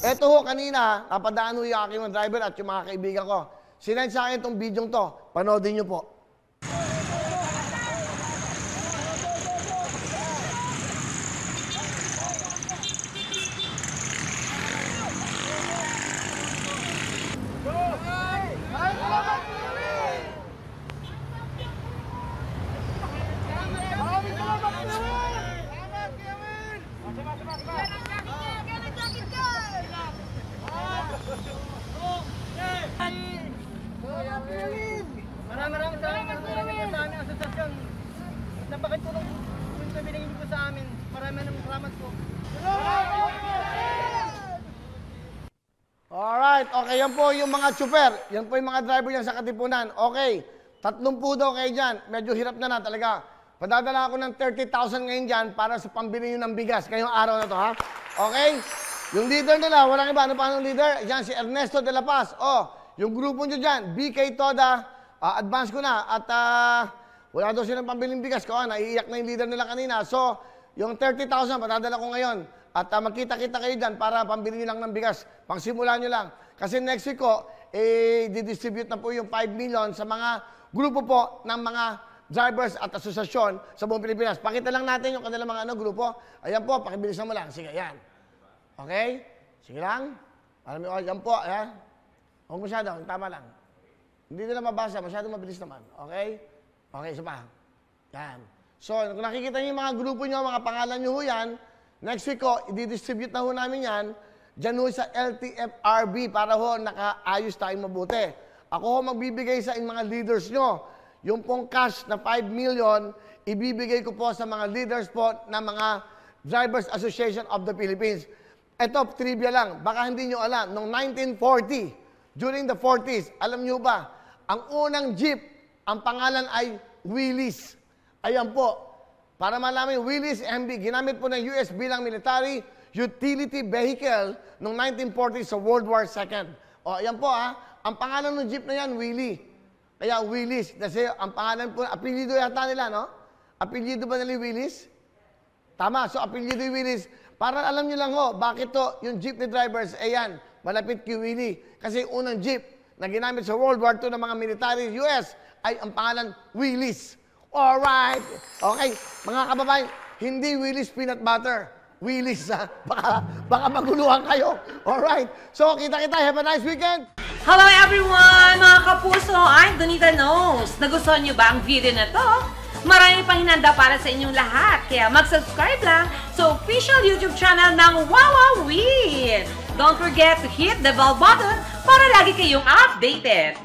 Eto ho, kanina, napadaan ho yung aking mga driver at yung mga kaibigan ko. Sinend sa akin itong video to. Panoodin nyo po. Maraming salamat po sa aming asosasyon. Napakitulong po binigay po sa amin. Maraming salamat po. Alright, okay, yan po yung mga chuper. Yan po yung mga driver yan sa Katipunan. Okay, 30 po daw kayo dyan. Medyo hirap na talaga. Padadala ako ng 30,000 ngayon dyan para sa pambili nyo ng bigas ngayong araw na to, ha? Okay? Yung leader nila, walang iba. Ano pa ang leader? Yan, si Ernesto de la Paz. Oh, yung grupo nyo dyan, BK Toda, advance ko na. At wala daw silang pambiling bigas ko. Naiiyak na yung leader nila kanina. So, yung 30,000, patadala ko ngayon. At magkita-kita kayo dyan para pambili nyo lang ng bigas. Pangsimula nyo lang. Kasi next week ko, didistribute na po yung 5 million sa mga grupo po ng mga drivers at asosasyon sa buong Pilipinas. Pakita lang natin yung kanilang mga grupo. Ayan po, pakibilisan mo lang. Sige, ayan. Okay? Sige lang. Ayan po, ayan. Huwag masyado, tama lang. Hindi nila mabasa, masyado mabilis naman. Okay? Okay, isa pa. Yan. So, kung nakikita niyo yung mga grupo niyo, mga pangalan niyo yan, next week ko, i-distribute na ho namin yan, dyan ho sa LTFRB para ho nakaayos tayong mabuti. Ako ho magbibigay sa mga leaders niyo. Yung pong cash na 5 million, ibibigay ko po sa mga leaders po ng mga Drivers Association of the Philippines. Ito, trivia lang. Baka hindi nyo alam. Noong 1940, during the 40s, alam nyo ba, ang unang jeep, ang pangalan ay Willys. Ayan po. Para malaman, Willys MB, ginamit po ng US bilang military utility vehicle noong 1940 sa World War II. O, ayan po ha. Ang pangalan ng jeep na yan, Willy. Kaya Willys. Kasi ang pangalan po, apelyido yata nila, no? Apelyido ba nila Willys? Tama. So, apelyido yung Willys. Para alam nyo lang ho, bakit to, yung jeepney drivers, ayan, malapit kay Willy. Kasi yung unang jeep na ginamit sa World War II ng mga military US ay ang pangalan Willys. Alright. Okay. Mga kababayan, hindi Willys peanut butter. Willys, ha? Baka maguluhan kayo. Alright. So, kita-kita. Have a nice weekend. Hello everyone! Mga kapuso, I'm Donita Knows. Nagustuhan niyo ba ang video na to? Marami pang hinanda para sa inyong lahat. Kaya mag-subscribe lang sa official YouTube channel ng Wowowin. Don't forget to hit the bell button para lagi kayong updated.